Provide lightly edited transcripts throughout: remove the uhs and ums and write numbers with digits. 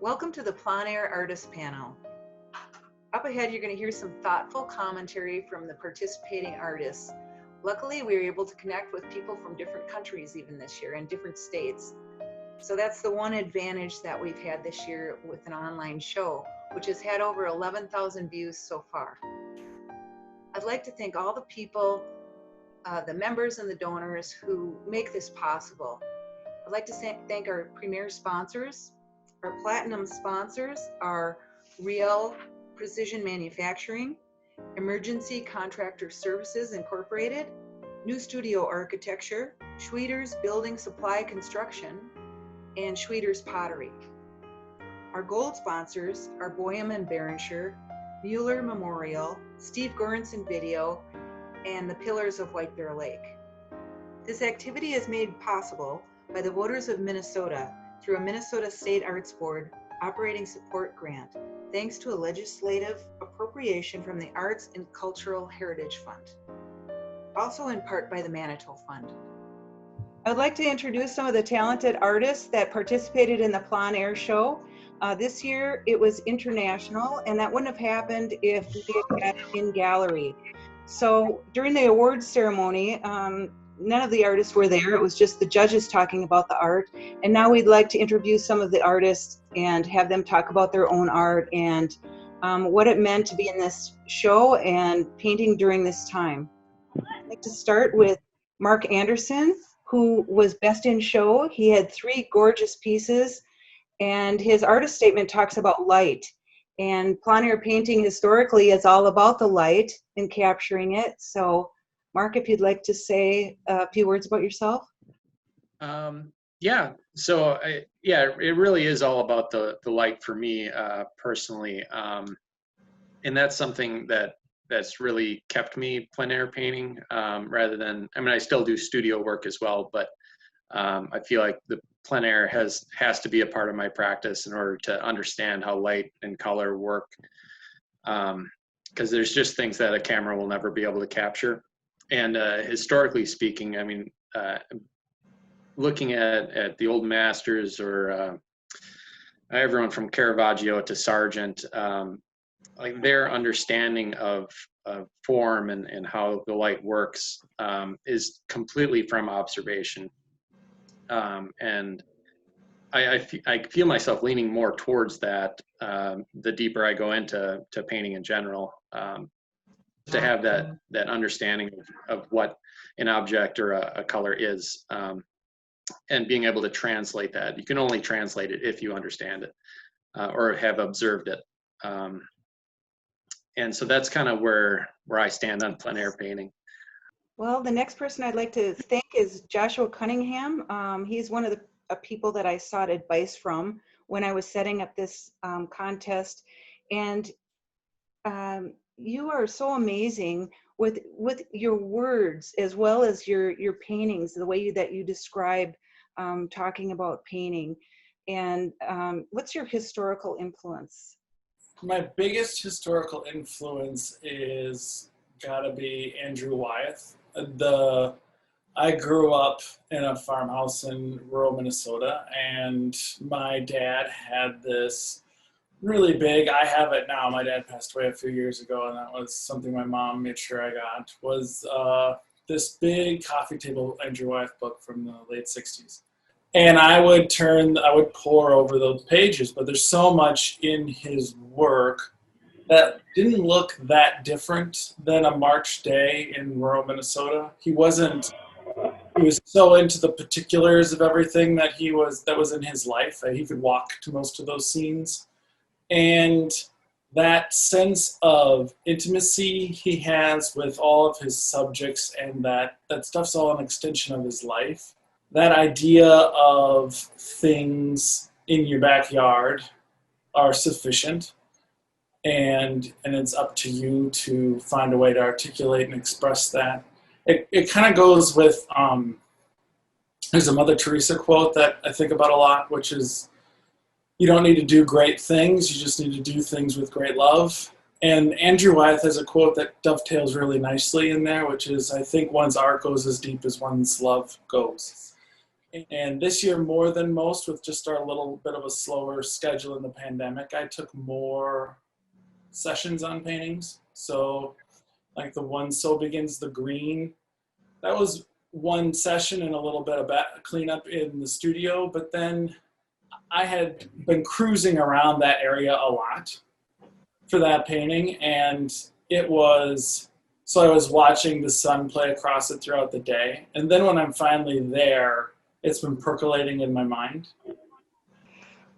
Welcome to the Plein Artist Panel. Up ahead, you're going to hear some thoughtful commentary from the participating artists. Luckily, we were able to connect with people from different countries even this year and different states. So that's the one advantage that we've had this year with an online show, which has had over 11,000 views so far. I'd like to thank all the people, the members and the donors who make this possible. I'd like to thank our premier sponsors. Our platinum sponsors are Real Precision Manufacturing, Emergency Contractor Services Incorporated, New Studio Architecture, Schweeder's Building Supply Construction, and Schweeder's Pottery. Our gold sponsors are Boyum and Berenshire, Mueller Memorial, Steve Goranson Video, and the Pillars of White Bear Lake. This activity is made possible by the voters of Minnesota through a Minnesota State Arts Board operating support grant, thanks to a legislative appropriation from the Arts and Cultural Heritage Fund, also in part by the Manitou Fund. I would like to introduce some of the talented artists that participated in the Plein Air show. This year it was international, and that wouldn't have happened if we had it in gallery. So during the awards ceremony, none of the artists were there. It was just the judges talking about the art. And now we'd like to interview some of the artists and have them talk about their own art and what it meant to be in this show and painting during this time. I'd like to start with Mark Anderson, who was best in show. He had 3 gorgeous pieces, and his artist statement talks about light. And plein air painting historically is all about the light and capturing it. So Mark, if you'd like to say a few words about yourself. Yeah, so it really is all about the light for me personally. And that's something that's really kept me plein air painting rather than, I mean, I still do studio work as well, but I feel like the plein air has to be a part of my practice in order to understand how light and color work. Because there's just things that a camera will never be able to capture. And historically speaking, I mean, looking at the old masters or everyone from Caravaggio to Sargent, like their understanding of form and how the light works is completely from observation. And I feel myself leaning more towards that the deeper I go into painting in general. To have that understanding of what an object or a color is, and being able to translate that. You can only translate it if you understand it or have observed it. And so that's kind of where I stand on plein air painting. Well, the next person I'd like to thank is Joshua Cunningham. He's one of the people that I sought advice from when I was setting up this contest. And you are so amazing with your words as well as your paintings, the way that you describe talking about painting. And what's your historical influence? My biggest historical influence is gotta be Andrew Wyeth. I grew up in a farmhouse in rural Minnesota, and my dad had this really big, I have it now, my dad passed away a few years ago, and that was something my mom made sure I got, was this big coffee table Andrew Wyeth book from the late 60s. And I would pore over those pages, but there's so much in his work that didn't look that different than a March day in rural Minnesota. He was so into the particulars of everything that was in his life that he could walk to most of those scenes. And that sense of intimacy he has with all of his subjects, and that stuff's all an extension of his life. That idea of things in your backyard are sufficient, and it's up to you to find a way to articulate and express that. It kind of goes with, there's a Mother Teresa quote that I think about a lot, which is, you don't need to do great things, you just need to do things with great love. And Andrew Wyeth has a quote that dovetails really nicely in there, which is, I think one's art goes as deep as one's love goes. And this year, more than most, with just our little bit of a slower schedule in the pandemic, I took more sessions on paintings. So like the one So Begins the Green, that was one session and a little bit of cleanup in the studio. But then I had been cruising around that area a lot for that painting, and I was watching the sun play across it throughout the day. And then when I'm finally there, it's been percolating in my mind.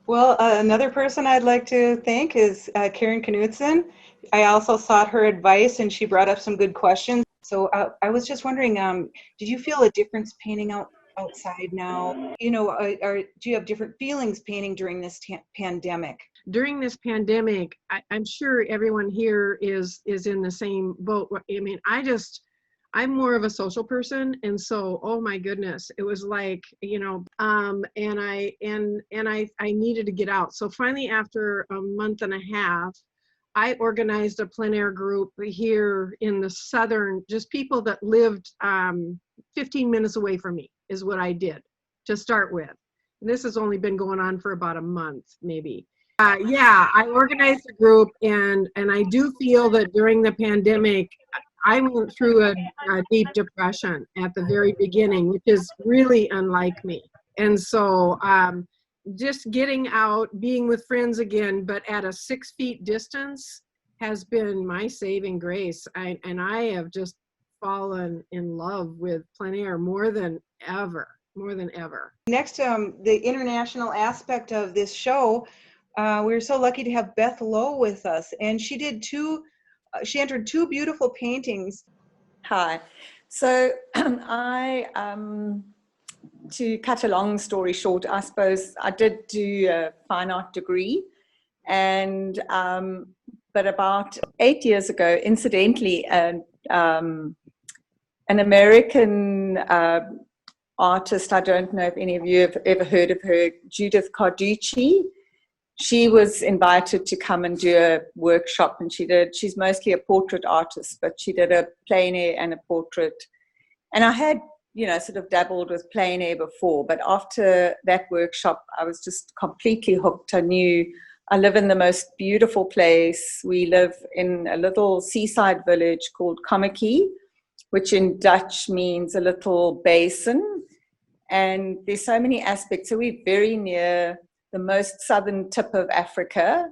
Well, another person I'd like to thank is Karen Knudsen. I also sought her advice, and she brought up some good questions. So I was just wondering, did you feel a difference painting outside now? You know, do you have different feelings painting during this pandemic? During this pandemic, I'm sure everyone here is in the same boat. I mean, I'm more of a social person, and so, oh my goodness, it was like, you know, and I needed to get out. So finally, after a month and a half, I organized a plein air group here in the southern, just people that lived 15 minutes away from me is what I did to start with. And this has only been going on for about a month, maybe. Yeah, I organized a group, and I do feel that during the pandemic, I went through a deep depression at the very beginning, which is really unlike me. And so just getting out, being with friends again, but at a 6 feet distance has been my saving grace. And I have just fallen in love with plein air more than ever. Next, the international aspect of this show, we were so lucky to have Beth Lowe with us, and she entered 2 beautiful paintings. Hi. So to cut a long story short, I suppose I did do a fine art degree, and but about 8 years ago, incidentally, an American artist, I don't know if any of you have ever heard of her, Judith Carducci. She was invited to come and do a workshop, and she's mostly a portrait artist, but she did a plein air and a portrait. And I had, you know, sort of dabbled with plein air before, but after that workshop, I was just completely hooked. I knew I live in the most beautiful place. We live in a little seaside village called Kommetjie, which in Dutch means a little basin. And there's so many aspects. So we're very near the most southern tip of Africa.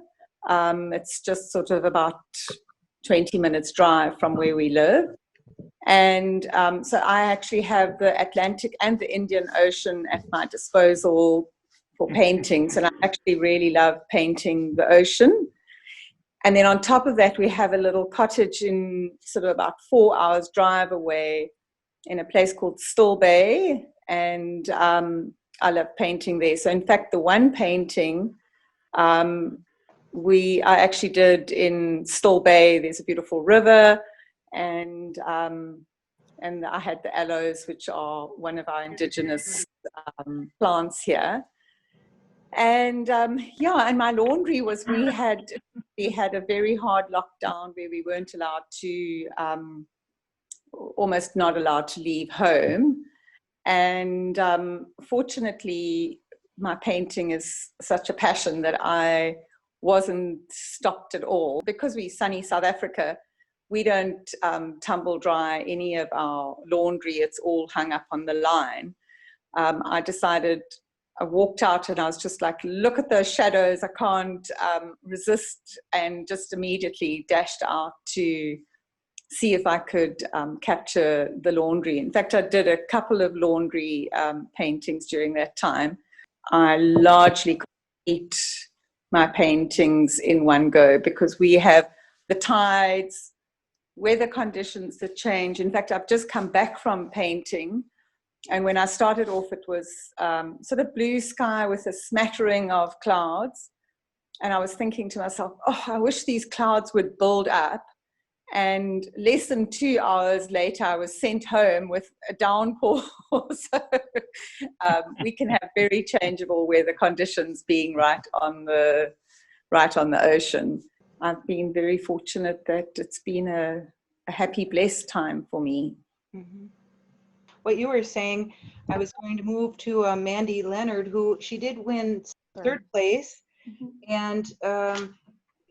It's just sort of about 20 minutes drive from where we live. And so I actually have the Atlantic and the Indian Ocean at my disposal for paintings. And I actually really love painting the ocean. And then on top of that, we have a little cottage in sort of about 4 hours drive away in a place called Still Bay. And I love painting there. So in fact, the one painting I actually did in Still Bay, there's a beautiful river, and I had the aloes, which are one of our indigenous plants here. And and my laundry was, we had a very hard lockdown where we weren't allowed to, almost not allowed to leave home. And fortunately, my painting is such a passion that I wasn't stopped at all. Because we're sunny South Africa, we don't tumble dry any of our laundry. It's all hung up on the line. I walked out and I was just like, look at those shadows. I can't resist, and just immediately dashed out to see if I could capture the laundry. In fact, I did a couple of laundry paintings during that time. I largely complete my paintings in one go because we have the tides, weather conditions that change. In fact, I've just come back from painting, and when I started off, it was sort of blue sky with a smattering of clouds. And I was thinking to myself, oh, I wish these clouds would build up. And less than 2 hours later, I was sent home with a downpour. So we can have very changeable weather conditions being right on the ocean. I've been very fortunate that it's been a happy, blessed time for me. Mm-hmm. what you were saying, I was going to move to Mandy Leonard, who she did win third place. And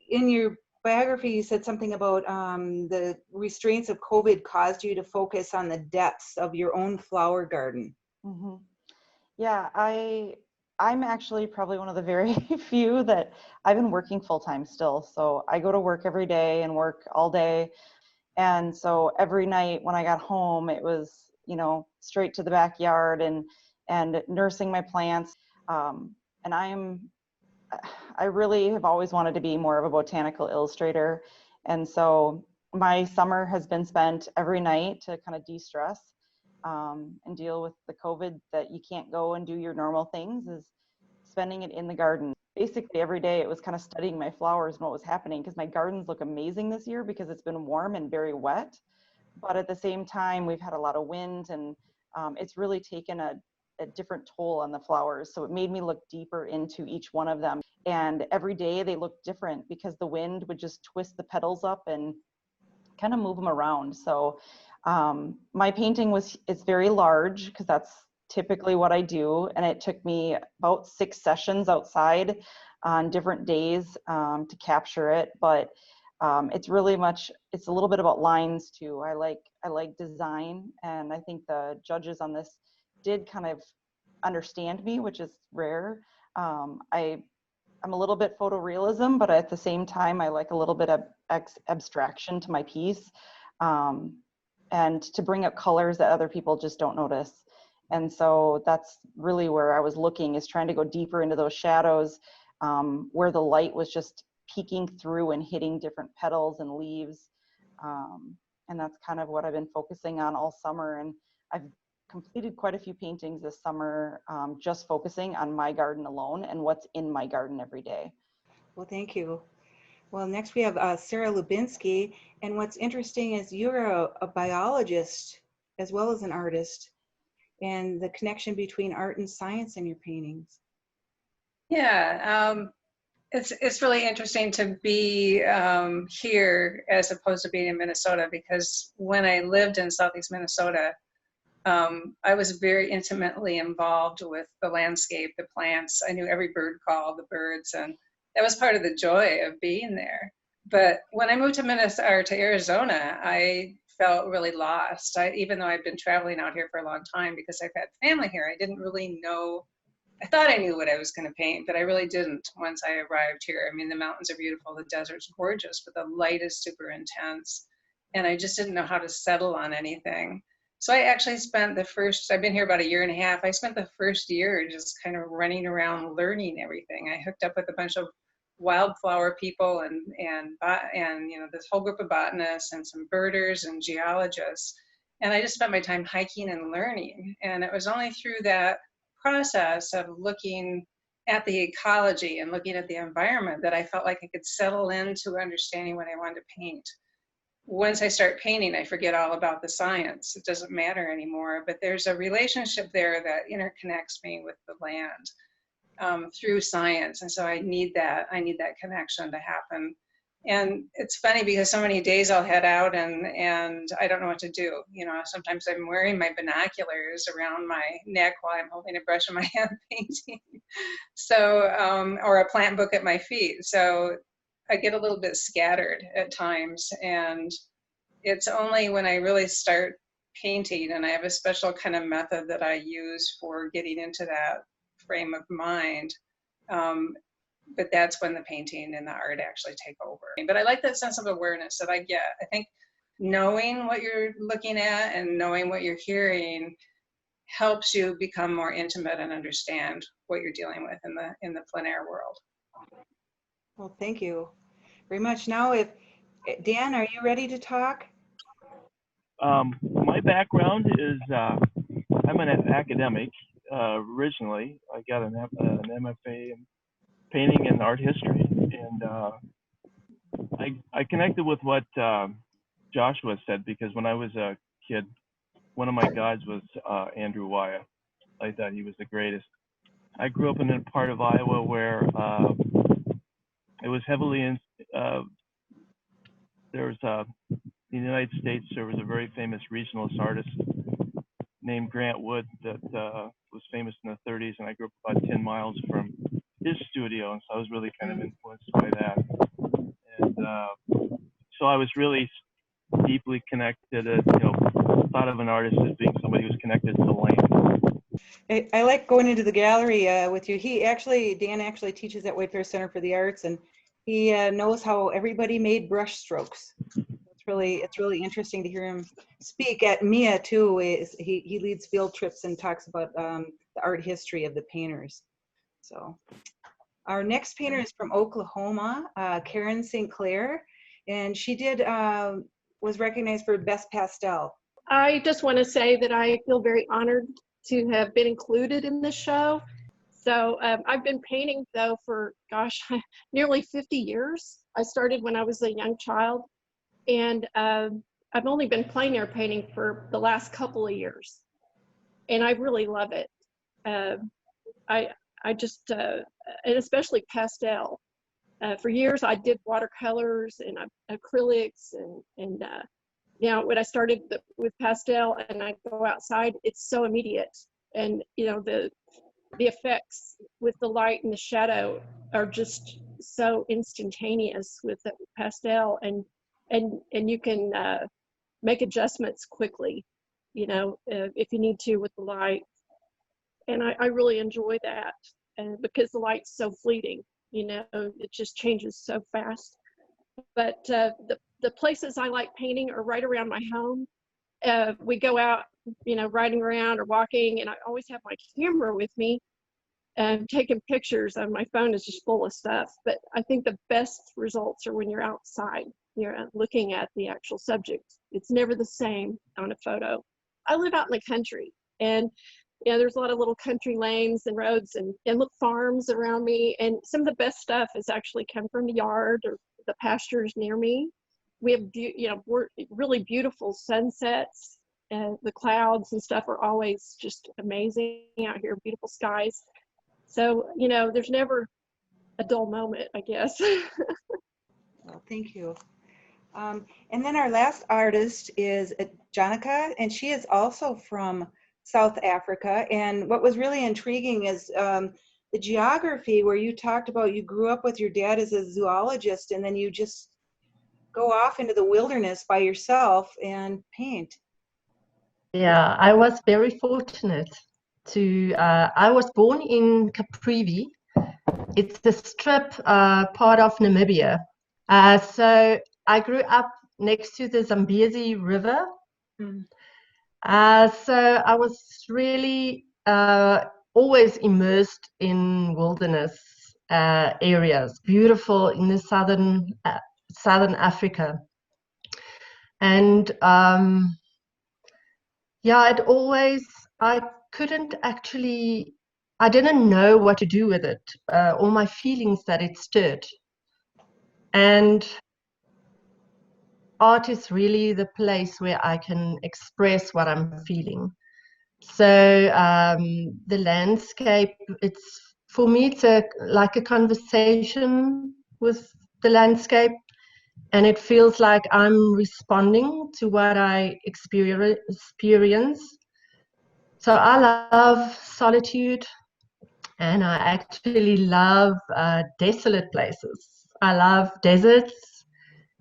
in your biography, you said something about the restraints of COVID caused you to focus on the depths of your own flower garden. Mm-hmm. Yeah, I'm actually probably one of the very few that I've been working full time still. So I go to work every day and work all day. And so every night when I got home, it was, you know, straight to the backyard and nursing my plants. And I really have always wanted to be more of a botanical illustrator. And so my summer has been spent every night to kind of de-stress and deal with the COVID that you can't go and do your normal things, is spending it in the garden. Basically every day it was kind of studying my flowers and what was happening, because my gardens look amazing this year because it's been warm and very wet. But at the same time, we've had a lot of wind, and it's really taken a different toll on the flowers. So it made me look deeper into each one of them. And every day they looked different because the wind would just twist the petals up and kind of move them around. So my painting it's very large because that's typically what I do. And it took me about 6 sessions outside on different days to capture it. But it's really it's a little bit about lines too. I like design, and I think the judges on this did kind of understand me, which is rare. I'm a little bit photorealism, but at the same time, I like a little bit of abstraction to my piece, and to bring up colors that other people just don't notice. And so that's really where I was looking, is trying to go deeper into those shadows, where the light was just peeking through and hitting different petals and leaves. And that's kind of what I've been focusing on all summer. And I've completed quite a few paintings this summer, just focusing on my garden alone and what's in my garden every day. Well, thank you. Well, next we have Sarah Lubinsky. And what's interesting is you're a biologist as well as an artist, and the connection between art and science in your paintings. Yeah, it's really interesting to be here as opposed to being in Minnesota, because when I lived in Southeast Minnesota, I was very intimately involved with the landscape, the plants. I knew every bird call, the birds, and that was part of the joy of being there. But when I moved to Minnesota, or to Arizona, I felt really lost. Even though I've been traveling out here for a long time because I've had family here, I didn't really know. I thought I knew what I was going to paint, but I really didn't once I arrived here. I mean, the mountains are beautiful, the desert's gorgeous, but the light is super intense, and I just didn't know how to settle on anything. So I actually spent I've been here about 1.5 years. I spent the first year just kind of running around learning everything. I hooked up with a bunch of wildflower people and you know, this whole group of botanists and some birders and geologists. And I just spent my time hiking and learning. And it was only through that process of looking at the ecology and looking at the environment that I felt like I could settle into understanding what I wanted to paint. Once I start painting, I forget all about the science. It doesn't matter anymore, but there's a relationship there that interconnects me with the land through science. And so I need that connection to happen. And it's funny because so many days I'll head out and I don't know what to do. You know, sometimes I'm wearing my binoculars around my neck while I'm holding a brush in my hand painting. So, or a plant book at my feet. So I get a little bit scattered at times, and it's only when I really start painting, and I have a special kind of method that I use for getting into that frame of mind, but that's when the painting and the art actually take over. But I like that sense of awareness that I get. I think knowing what you're looking at and knowing what you're hearing helps you become more intimate and understand what you're dealing with in the plein air world. Well, thank you very much. Now, Dan, are you ready to talk? My background is I'm an academic originally. I got an MFA in painting and art history, and I connected with what Joshua said, because when I was a kid, one of my gods was Andrew Wyeth. I thought he was the greatest. I grew up in a part of Iowa where it was heavily in. There was in the United States, there was a very famous regionalist artist named Grant Wood that was famous in the 30s, and I grew up about 10 miles from his studio, and so I was really kind of influenced by that. And so I was really deeply connected, thought of an artist as being somebody who's connected to land. I like going into the gallery with you. Dan actually teaches at Whitefair Center for the Arts, and he knows how everybody made brush strokes. It's really interesting to hear him speak. At MIA too, he leads field trips and talks about the art history of the painters. So our next painter is from Oklahoma, Karen St. Clair, and she was recognized for Best Pastel. I just want to say that I feel very honored to have been included in this show. So I've been painting though for, gosh, nearly 50 years. I started when I was a young child, and I've only been plein air painting for the last couple of years, and I really love it. I just, and especially pastel. For years I did watercolors and acrylics, and now when I started with pastel and I go outside, it's so immediate, and the effects with the light and the shadow are just so instantaneous with the pastel, and you can make adjustments quickly, if you need to with the light. And I really enjoy that, because the light's so fleeting, it just changes so fast. But the places I like painting are right around my home. We go out, riding around or walking, and I always have my camera with me and taking pictures. And my phone is just full of stuff. But I think the best results are when you're outside, you're looking at the actual subject. It's never the same on a photo. I live out in the country, and there's a lot of little country lanes and roads and little farms around me. And some of the best stuff has actually come from the yard or the pastures near me. We have, really beautiful sunsets, and the clouds and stuff are always just amazing out here, beautiful skies. So, there's never a dull moment, I guess. Well, thank you. And then our last artist is Janica, and she is also from South Africa. And what was really intriguing is the geography, where you talked about you grew up with your dad as a zoologist, and then you just go off into the wilderness by yourself and paint. Yeah, I was very fortunate I was born in Caprivi. It's the strip part of Namibia. So I grew up next to the Zambezi River. So I was really always immersed in wilderness areas, beautiful in the southern Africa. And I didn't know what to do with it, all my feelings that it stirred. And art is really the place where I can express what I'm feeling. So the landscape, for me, it's like a conversation with the landscape, and it feels like I'm responding to what I experience. So I love solitude, and I actually love desolate places. I love deserts,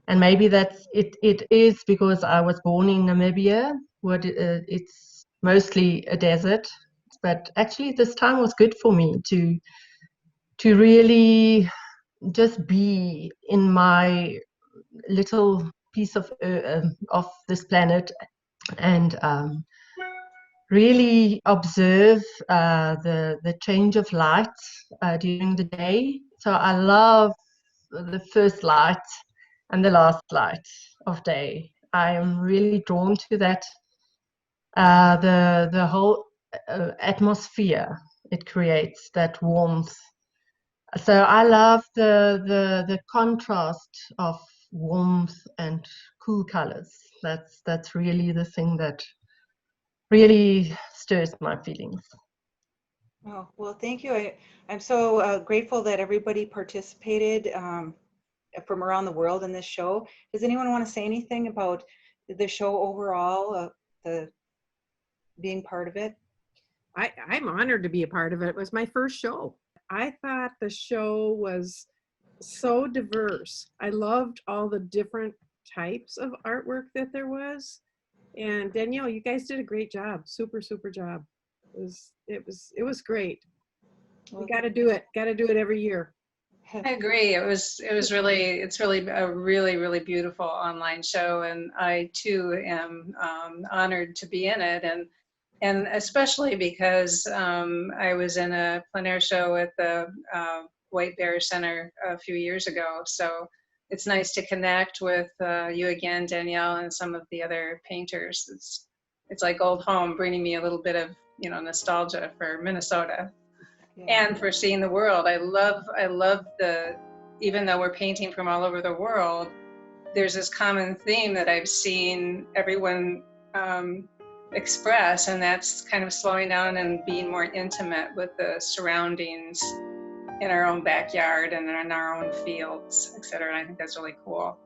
and maybe that's it. It is because I was born in Namibia, where it's mostly a desert. But actually, this time was good for me to really just be in my little piece of this planet, and really observe the change of light during the day. So I love the first light and the last light of day. I am really drawn to that. The whole atmosphere it creates, that warmth. So I love the contrast of warmth and cool colors. That's really the thing that really stirs my feelings. Oh, well, thank you. I'm so grateful that everybody participated from around the world in this show. Does anyone want to say anything about the show overall, the being part of it? I'm honored to be a part of it. It was my first show. I thought the show was so diverse. I loved all the different types of artwork that there was. And Danielle, you guys did a great job. Super, super job. It was great. We got to do it. Got to do it every year. I agree. It's really a really beautiful online show, and I too am honored to be in it, and especially because I was in a plein air show at the White Bear Center a few years ago. So it's nice to connect with you again, Danielle, and some of the other painters. It's like old home, bringing me a little bit of nostalgia for Minnesota. Yeah. And for seeing the world. I love even though we're painting from all over the world, there's this common theme that I've seen everyone express, and that's kind of slowing down and being more intimate with the surroundings in our own backyard and in our own fields, et cetera. And I think that's really cool.